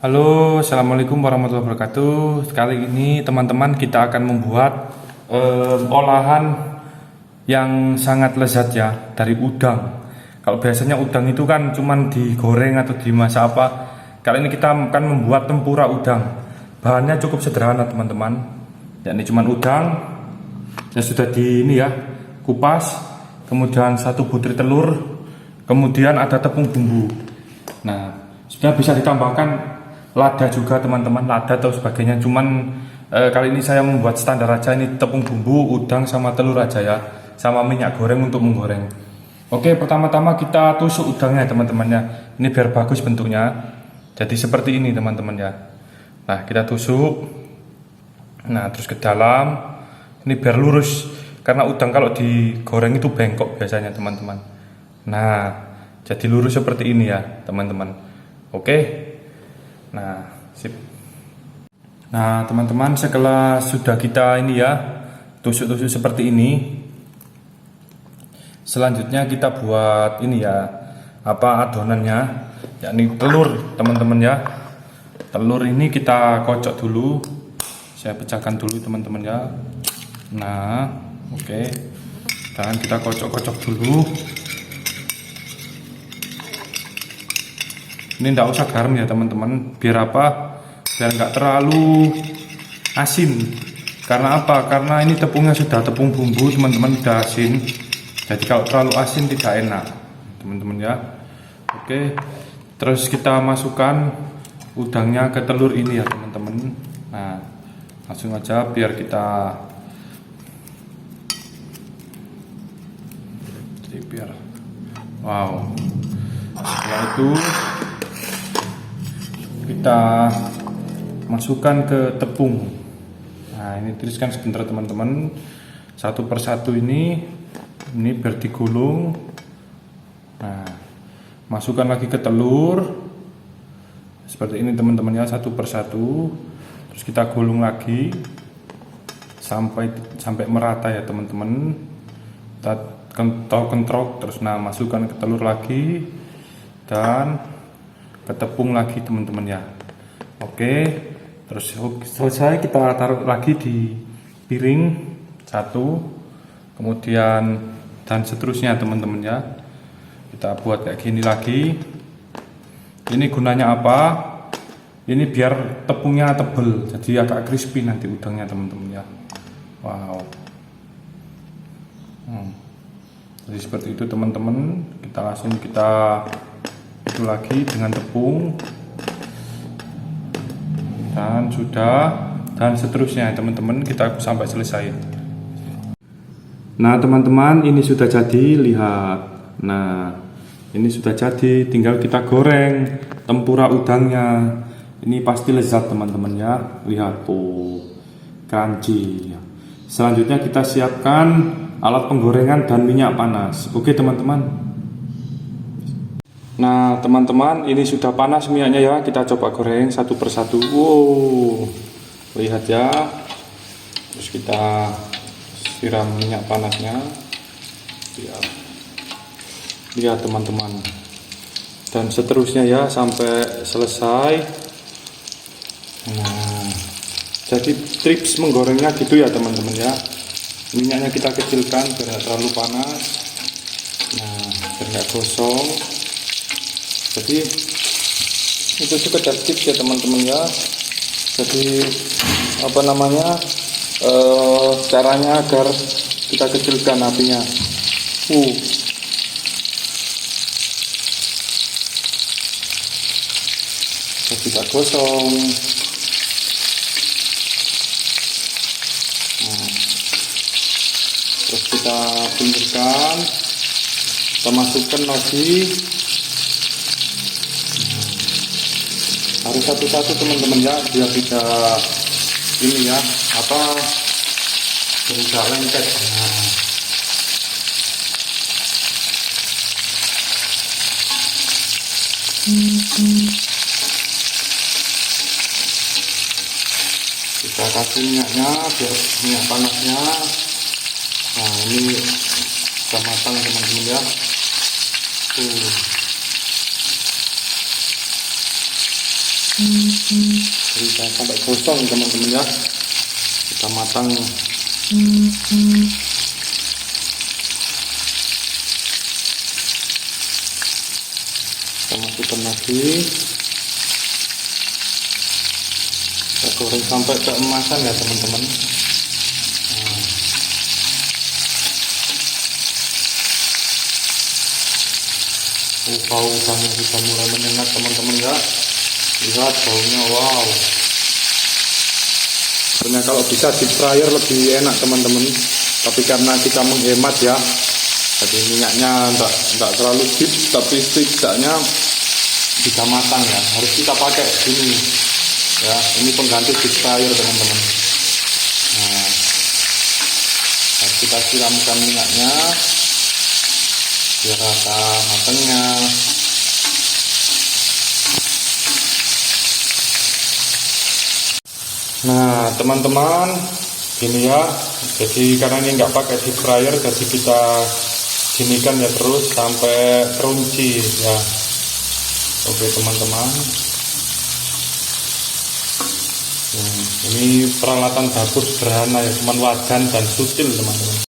Halo, assalamualaikum warahmatullahi wabarakatuh. Kali ini teman-teman kita akan membuat olahan yang sangat lezat ya dari udang. Kalau biasanya udang itu kan cuman digoreng atau dimasak apa. Kali ini kita akan membuat tempura udang. Bahannya cukup sederhana teman-teman. Yakni cuman udang yang sudah kupas, kemudian 1 butir telur, kemudian ada tepung bumbu. Nah, sudah bisa ditambahkan lada juga teman-teman, lada atau sebagainya. Cuman kali ini saya membuat standar aja, ini tepung bumbu, udang sama telur aja ya, sama minyak goreng untuk menggoreng. Oke, pertama-tama kita tusuk udangnya teman-teman ya. Ini biar bagus bentuknya. Jadi seperti ini teman-teman ya. Nah, kita tusuk. Nah, terus ke dalam. Ini biar lurus, karena udang kalau digoreng itu bengkok biasanya teman-teman. Nah, jadi lurus seperti ini ya teman-teman. Oke. Nah, sip. Nah, teman-teman, setelah sudah kita tusuk-tusuk seperti ini, selanjutnya kita buat adonannya, yakni telur, teman-teman ya. Telur ini kita kocok dulu. Saya pecahkan dulu teman-teman ya. Nah, oke. Dan kita kocok-kocok dulu. Ini tidak usah garam ya teman-teman. Biar apa? Biar nggak terlalu asin. Karena apa? Karena ini tepungnya sudah tepung bumbu teman-teman, sudah asin. Jadi kalau terlalu asin tidak enak teman-teman ya. Oke. Terus kita masukkan udangnya ke telur ini ya teman-teman. Nah, langsung aja biar kita wow. Setelah itu kita masukkan ke tepung. Nah, ini tuliskan sebentar teman-teman, satu persatu ini biar digulung. Nah, masukkan lagi ke telur seperti ini teman-teman ya, satu persatu. Terus kita gulung lagi sampai merata ya teman-teman. Kita kentrok terus. Nah, masukkan ke telur lagi dan ke tepung lagi teman-teman ya. Oke, terus selesai, kita taruh lagi di piring satu, kemudian dan seterusnya teman-teman ya. Kita buat kayak gini lagi. Ini gunanya apa? Ini biar tepungnya tebel, jadi agak crispy nanti udangnya teman-teman ya. Wow. Jadi seperti itu teman-teman. Kita langsung itu lagi dengan tepung dan seterusnya teman-teman, kita sampai selesai. Nah teman-teman, ini sudah jadi, lihat. Nah, ini sudah jadi, tinggal kita goreng tempura udangnya. Ini pasti lezat teman-teman ya. Lihat tuh, crunchy. Selanjutnya kita siapkan alat penggorengan dan minyak panas. Oke teman-teman. Nah teman-teman, ini sudah panas minyaknya ya. Kita coba goreng satu persatu. Wow, lihat ya. Terus kita siram minyak panasnya. Lihat teman-teman. Dan seterusnya ya sampai selesai. Nah, jadi tips menggorengnya gitu ya teman-teman ya. Minyaknya kita kecilkan biar tidak terlalu panas. Nah, biar nggak gosong. Jadi itu sekedar tips ya teman-teman ya. Jadi caranya agar kita kecilkan apinya. Tidak gosong. Nah, terus kita pinggirkan, kita masukkan lagi. Harus satu-satu teman-teman ya, biar tidak tidak lengket. Nah. Kita kasih minyaknya biar minyak panasnya. Nah, ini sudah matang teman-teman ya. Jadi sampai gosong teman-teman ya, kita matang. Kita masukkan lagi, kita goreng sampai keemasan ya teman-teman. Bau udangnya sudah mulai menyengat teman-teman ya, lihat baunya, wow. Sebenarnya kalau bisa deep fryer lebih enak teman-teman, tapi karena kita menghemat ya, jadi minyaknya enggak terlalu deep, tapi setidaknya bisa matang ya. Harus kita pakai ini ya, ini pengganti deep fryer teman-teman. Nah, harus kita siramkan minyaknya biar rata matangnya. Nah teman-teman, gini ya, jadi karena ini nggak pakai deep fryer, jadi kita ginikan ya terus sampai crunchy ya. Oke teman-teman, ini peralatan dapur sederhana ya, cuman wajan dan sutil teman-teman.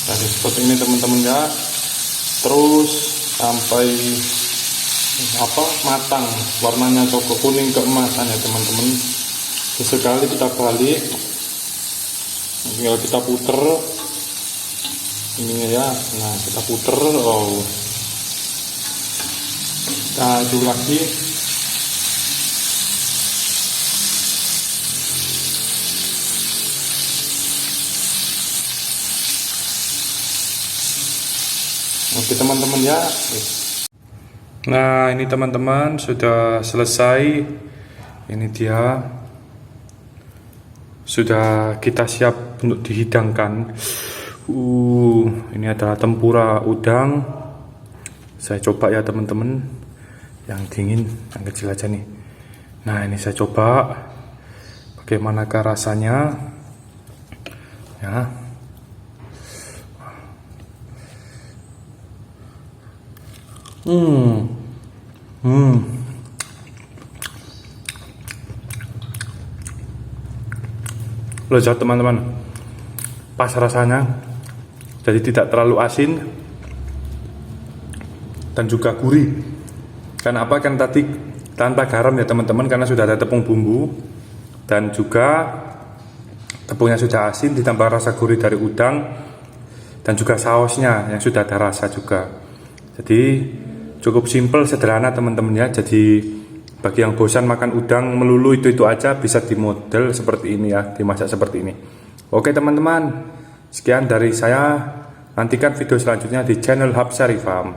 Jadi seperti ini teman-teman ya, terus sampai matang, warnanya coklat kuning keemasan ya teman-teman. Sesekali kita balik, tinggal kita puter ini ya. Nah kita puter, kita aduk lagi. Oke teman-teman ya. Nah ini teman-teman sudah selesai. Ini dia, sudah kita siap untuk dihidangkan. Ini adalah tempura udang. Saya coba ya teman-teman, yang dingin, yang kecil aja nih. Nah ini saya coba, bagaimanakah rasanya ya. Lezat teman-teman, pas rasanya, jadi tidak terlalu asin dan juga gurih. Karena apa? Kan tadi tanpa garam ya teman-teman, karena sudah ada tepung bumbu dan juga tepungnya sudah asin, ditambah rasa gurih dari udang dan juga sausnya yang sudah ada rasa juga. Jadi cukup simple, sederhana teman-teman ya. Jadi bagi yang bosan makan udang melulu itu aja, bisa dimodel seperti ini ya, dimasak seperti ini. Oke teman-teman, sekian dari saya. Nantikan video selanjutnya di channel Hapsari Farm.